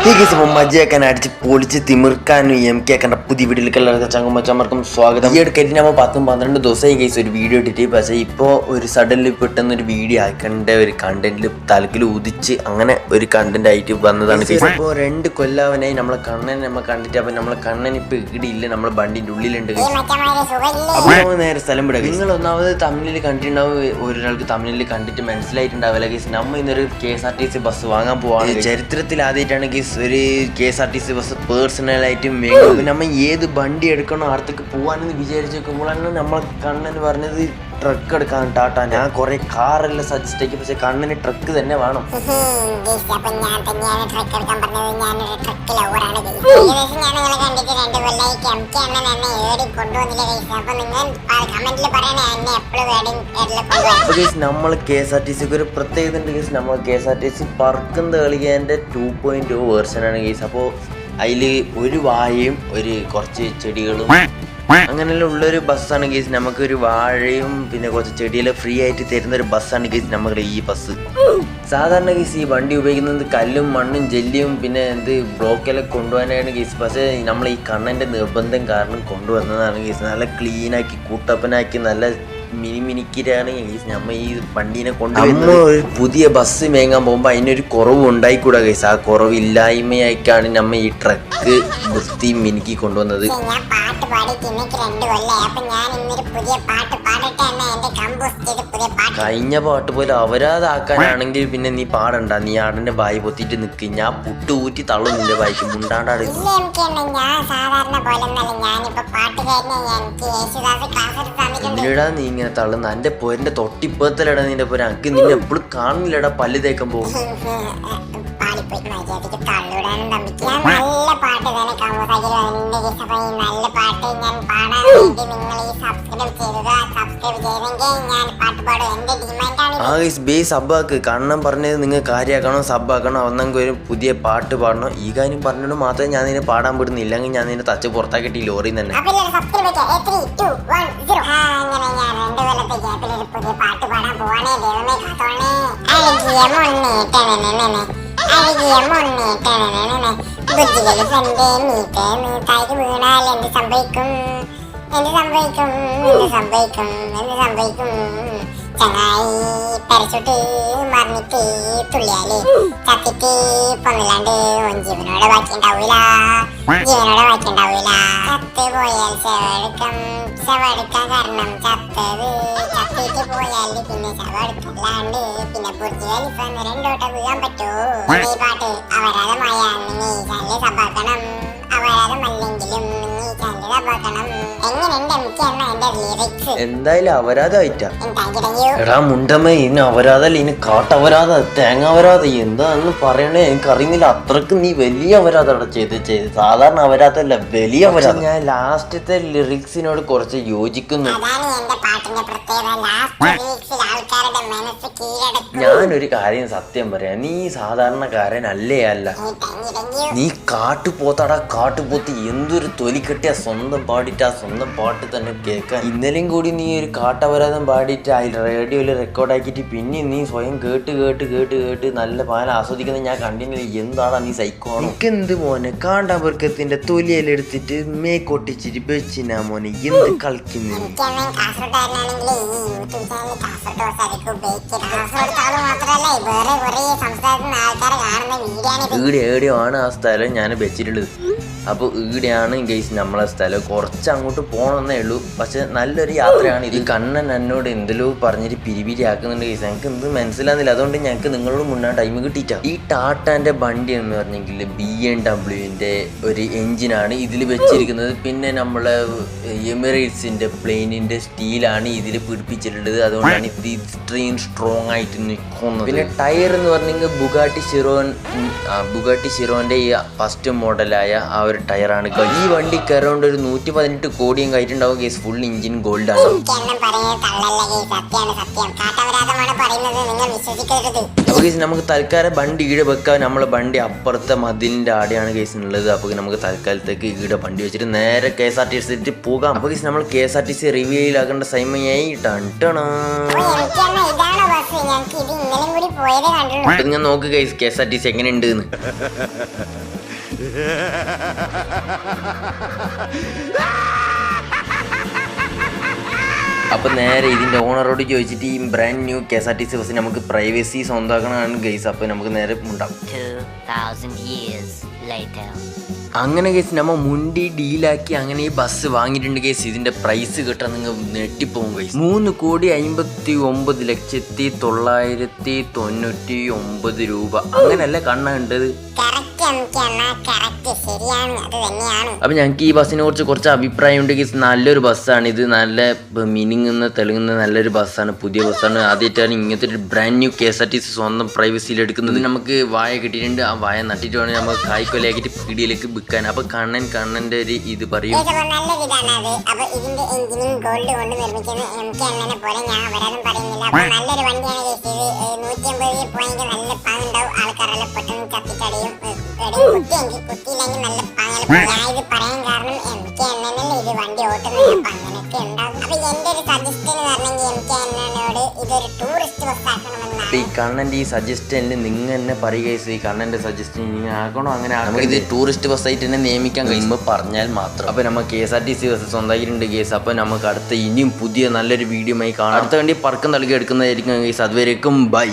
മജ്ജയാക്കാൻ അടിച്ച് പൊളിച്ച് തിമിർക്കാനും M K കണ്ട പുതിയ വീഡിയോയിലേക്ക് എല്ലാവർക്കും ചങ്ങുമ്പച്ചമ്മർക്കും സ്വാഗതം. ഈ എടുക്കറ്റി നമ്മൾ 10-12 ദിവസമായി കേസ് ഒരു വീഡിയോ ഇട്ടിട്ട്, പക്ഷേ ഇപ്പോൾ ഒരു സഡൻലി പെട്ടെന്ന് ഒരു വീഡിയോ ആക്കേണ്ട ഒരു കണ്ടന്റിൽ തലക്കിൽ ഉദിച്ച് അങ്ങനെ ഒരു കണ്ടന്റ് ആയിട്ട് വന്നതാണ് കേസ്. ഇപ്പോൾ 2 കൊല്ലാവനായി നമ്മളെ കണ്ണനെ നമ്മൾ കണ്ടിട്ട്, അപ്പം നമ്മളെ കണ്ണൻ ഇപ്പോൾ ഇടിയില്ല, നമ്മളെ വണ്ടിൻ്റെ ഉള്ളിലുണ്ട്. അപ്പോൾ നമ്മൾ നേരെ സ്ഥലം വിടുക. നിങ്ങൾ ഒന്നാമത് തമിഴിൽ കണ്ടിട്ടുണ്ടാവും, ഒരാൾക്ക് തമിഴിൽ കണ്ടിട്ട് മനസ്സിലായിട്ടുണ്ടാവില്ല കേസ്. നമ്മൾ ഇന്നൊരു KSRTC ബസ് വാങ്ങാൻ പോവാണ്. ചരിത്രത്തിൽ ആദ്യമായിട്ടാണ് കേസ് ഒരു KSRTC ബസ് പേഴ്സണലായിട്ട് മേങ്ങും. നമ്മൾ ഏത് വണ്ടി എടുക്കണോ അടുത്തേക്ക് പോകാനെന്ന് വിചാരിച്ച് നോക്കുമ്പോഴാണ് നമ്മളെ കണ്ണന് പറഞ്ഞത് ട്രക്ക് എടുക്കാൻ ടാറ്റ. ഞാൻ കുറെ കാറെല്ലാം സജസ്റ്റ് ആക്കി, പക്ഷെ കണ്ണന് ട്രക്ക് തന്നെ വേണം. നമ്മൾ KSRTC ഒരു പ്രത്യേകത ഉണ്ട് കേസ്. നമ്മൾ KSRTC പറക്കുന്ന കളിക്കാൻ്റെ 2.0 വേർഷനാണ് കേസ്. അപ്പോൾ അതിൽ ഒരു വാഴയും ഒരു കുറച്ച് ചെടികളും അങ്ങനെയെല്ലാം ഉള്ളൊരു ബസ്സാണ് കേസ്. നമുക്കൊരു വാഴയും പിന്നെ കുറച്ച് ചെടിയെല്ലാം ഫ്രീ ആയിട്ട് തരുന്ന ഒരു ബസ്സാണ് കേസ് നമ്മുടെ ഈ ബസ്. സാധാരണ കേസ് ഈ വണ്ടി ഉപയോഗിക്കുന്നത് കല്ലും മണ്ണും ജെല്ലിയും പിന്നെ ബ്ലോക്കെല്ലാം കൊണ്ടുപോകാനാണ് കേസ്. പക്ഷേ നമ്മൾ ഈ കണ്ണൻ്റെ നിർബന്ധം കാരണം കൊണ്ടുവന്നതാണ് കേസ്. നല്ല ക്ലീനാക്കി കൂട്ടപ്പനാക്കി നല്ല മിനിക്കിട്ടാണ് നമ്മൾ ഈ വണ്ടീനെ കൊണ്ടുവരുന്നത്. ഒരു പുതിയ ബസ് മേങ്ങാൻ പോകുമ്പോൾ അതിനൊരു കുറവ് ഉണ്ടായിക്കൂടാ കേസ്. ആ കുറവില്ലായ്മയായിട്ടാണ് നമ്മൾ ഈ ട്രക്ക് വൃത്തി മിനുക്കി കൊണ്ടുവന്നത്. കഴിഞ്ഞ പാട്ട് പോലെ അവരാതാക്കാനാണെങ്കിൽ പിന്നെ നീ പാടണ്ട, നീ ആടന്റെ ബായി പൊത്തിട്ട് നിക്ക്. ഞാൻ പുട്ട് ഊറ്റി തള്ളും നിന്റെ ബായിക്ക് മുണ്ടാണ്ടാട്. എന്തിനാ നീ ഇങ്ങനെ തള്ളുന്ന? എന്റെ പോരന്റെ തൊട്ടിപ്പത്തിലടാ നിന്റെ പോര. എനിക്ക് നിന്നെ എപ്പോഴും കാണുന്നില്ലടാ പല്ല് തേക്കാൻ പോകും. സബ്ബാക്ക് കണ്ണൻ പറഞ്ഞത് നിങ്ങൾ കാര്യമാക്കണോ സബ്ബാക്കണോ ഒന്നെങ്കിൽ ഒരു പുതിയ പാട്ട് പാടണോ. ഈ കാര്യം പറഞ്ഞോണ്ട് മാത്രമേ ഞാൻ നിന്നെ പാടാൻ വിടുന്നു. ഇല്ലെങ്കിൽ ഞാൻ നിന്നെ തച്ച് പുറത്താക്കിയിട്ട് ഈ ലോറിയിൽ തന്നെ. ചങ്ങായി പരച്ചോട്ട് മറിഞ്ഞിട്ട് തുള്ളിയാല് ചത്തിട്ട് പൊന്നില്ലാണ്ട് ജീവനോടെ ബാക്കി ഉണ്ടാവൂല, ജീവനോടെ ബാക്കി ഉണ്ടാവൂല. ചത്ത് പോയാൽ ശവെടുക്കാൻ കാരണം ചത്തത്. ചത്തിട്ട് പോയാൽ പിന്നെ ശവെടുക്കല്ലാണ്ട് പിന്നെ ബുർജ് ഖലീഫ 2 വട്ടം വീഴാൻ പറ്റുമോ? ഈ പാട്ട് അപരാധമായ നീ ചാനൽ സബാക്കണം, അപരാധമല്ലെങ്കിലും നീ ചാനൽ സബാക്കണം. എങ്ങനെയുണ്ട് എനിക്ക് എന്ന എന്റെ ലിറിക്സ്? എന്തായാലും അപരാധമായിട്ടാ എടാ മുണ്ടമ്മ. ഇനി അപരാധമല്ല, ഇനി കാട്ടപരാധ, തേങ്ങ അപരാധം എന്താന്ന് പറയണേ എനിക്ക് അറിയുന്നില്ല. അത്രക്ക് നീ വലിയ അപരാധം ചെയ്ത് സാധാരണ അപരാധമല്ല, വലിയ അപരാധം. ഞാൻ ലാസ്റ്റത്തെ ലിറിക്സിനോട് കുറച്ച് യോജിക്കുന്നു. ഞാനൊരു കാര്യം സത്യം പറയാം, നീ സാധാരണക്കാരനല്ലേ അല്ല. നീ കാട്ടുപോത്താടാ കാട്ടുപോത്ത്. എന്തൊരു തൊലി കെട്ടിയ സ്വന്തം പാടിയിട്ട് ആ സ്വന്തം പാട്ട് തന്നെ കേൾക്കാൻ. ഇന്നലെയും കൂടി നീ ഒരു കാട്ടപരാധം പാടിയിട്ട് അതിൽ റേഡിയോയിൽ റെക്കോർഡാക്കിയിട്ട് പിന്നെ നീ സ്വയം കേട്ട് നല്ല പാലം ആസ്വദിക്കുന്നത് ഞാൻ കണ്ടില്ല. എന്താടാ നീ സൈക്കോണോ? എനിക്കെന്ത് മോനെ കാണ്ടാപുർക്കത്തിന്റെ തൊലിയിലെടുത്തിട്ട് മേക്കൊട്ടിച്ചിട്ട് വെച്ചിനാ മോനെ എന്ത് കളിക്കുന്നു? ഈടെയോ ആണ് ആ സ്ഥലം ഞാൻ വെച്ചിട്ടുള്ളത്. അപ്പോൾ ഈടെയാണ് ഗൈസ് നമ്മളെ സ്ഥലം. കുറച്ച് അങ്ങോട്ട് പോകണമെന്നേ ഉള്ളൂ, പക്ഷെ നല്ലൊരു യാത്രയാണ് ഇത്. കണ്ണൻ എന്നോട് എന്തെല്ലോ പറഞ്ഞിട്ട് പിരിപിരി ആക്കുന്നുണ്ട് ഗൈസ്. ഞങ്ങൾക്ക് എന്ത് മനസ്സിലാകുന്നില്ല. അതുകൊണ്ട് ഞങ്ങൾക്ക് നിങ്ങളോട് മുന്നേ ടൈം കിട്ടിയിട്ടാണ്. ഈ ടാറ്റാൻ്റെ വണ്ടി എന്ന് പറഞ്ഞെങ്കിൽ BMW ഒരു എഞ്ചിനാണ് ഇതിൽ വെച്ചിരിക്കുന്നത്. പിന്നെ നമ്മളെ എമിറേറ്റ്സിൻ്റെ പ്ലെയിനിൻ്റെ സ്റ്റീലാണ് ഇതിൽ പിടിപ്പിച്ചിട്ടുള്ളത്. അതുകൊണ്ടാണ് ഇത് ഇത്രയും സ്ട്രോങ് ആയിട്ട് നിൽക്കുന്നത്. പിന്നെ ടയർ എന്ന് പറഞ്ഞെങ്കിൽ ബുഗാട്ടി ചിറോൻ്റെ ഈ ഫസ്റ്റ് മോഡലായ ആ ഒരു ടയറാണ്. ഈ വണ്ടിക്ക് അറൗണ്ട് ഒരു 118 കോടിയും കയറ്റുണ്ടാവും കേസ്. ഫുൾ ഇഞ്ചിൻ ഗോൾഡ് ആണ്. അപ്പോൾ കേസ് നമുക്ക് തൽക്കാലം വണ്ടി ഈടെ വെക്കാൻ നമ്മളെ വണ്ടി അപ്പുറത്തെ മതിലിൻ്റെ ആടെയാണ് കേസിനുള്ളത്. അപ്പോൾ നമുക്ക് തൽക്കാലത്തേക്ക് ഈടെ വണ്ടി വെച്ചിട്ട് നേരെ KSRTC പോകാം. അപ്പോൾ കേസ് നമ്മൾ KSRTC റിവ്യൂയിലാക്കേണ്ട സമയമായി. ടൺ ബസ് ഞങ്ങൾക്ക് ഇത് ഇന്നലെയും കൂടി പോയതേ കണ്ടുള്ളൂ. അപ്പൊ നിങ്ങൾ നോക്ക് ഗൈസ് KSRTC എങ്ങനെ ഉണ്ട് എന്ന്. അപ്പൊ നേരെ ഇതിന്റെ ഓണറോട് ചോദിച്ചിട്ട് ഈ ബ്രാൻഡ് ന്യൂ KSRTC ബസ് നമുക്ക് പ്രൈവസി സ്വന്തമാക്കണമാണ് ഗൈസ്. അപ്പൊ നമുക്ക് നേരെ ഉണ്ടാവും. 2000 years later. അങ്ങനെ കേസ് നമ്മ മുണ്ടി ഡീലാക്കി അങ്ങനെ ഈ ബസ് വാങ്ങിയിട്ടുണ്ട് കേസ്. ഇതിന്റെ പ്രൈസ് കിട്ടാൻ നിങ്ങൾ നെട്ടിപ്പോകും കേസ്. 3,59,999 രൂപ. അങ്ങനല്ല കണ്ടത്. അപ്പൊ ഞങ്ങൾക്ക് ഈ ബസ്സിനെ കുറിച്ച് കുറച്ച് അഭിപ്രായം ഉണ്ട് കേസ്. നല്ലൊരു ബസ്സാണ് ഇത്. നല്ല മിനിങ്ങുന്ന തെളുങ്ങുന്ന നല്ലൊരു ബസ്സാണ്. പുതിയ ബസ്സാണ്. ആദ്യമായിട്ടാണ് ഇങ്ങനത്തെ ഒരു ബ്രാൻഡ് ന്യൂ KSRTC സ്വന്തം പ്രൈവസിയിൽ എടുക്കുന്നത്. നമുക്ക് വായ കിട്ടിയിട്ടുണ്ട്. ആ വായ നട്ടിട്ട് വേണം നമുക്ക് കായ്ക്കൊലയാക്കിട്ട് പീടിയിലേക്ക് വിൽക്കാൻ. അപ്പൊ കണ്ണന്റെ ഒരു ഇത് പറയും. ഈ കണ്ണന്റെ ഈ സജസ്റ്റനിൽ നിങ്ങൾ തന്നെ പറയുക. ഈ കണ്ണന്റെ സജസ്റ്റൻ ഇങ്ങനെ ആക്കണോ അങ്ങനെ ആക്കണം. ഇത് ടൂറിസ്റ്റ് ബസ്സായിട്ട് തന്നെ നിയമിക്കാൻ കഴിയുമ്പോൾ പറഞ്ഞാൽ മാത്രം. അപ്പൊ നമ്മൾ KSRTC ബസ് സ്വന്തമാക്കിയിട്ടുണ്ട് കേസ്. അപ്പൊ നമുക്ക് അടുത്ത ഇനിയും പുതിയ നല്ലൊരു വീഡിയോ ആയി കാണാം. അടുത്ത വണ്ടി പറക്കം തളിക എടുക്കുന്നതായിരിക്കും കേസ്. അതുവരേക്കും ബൈ.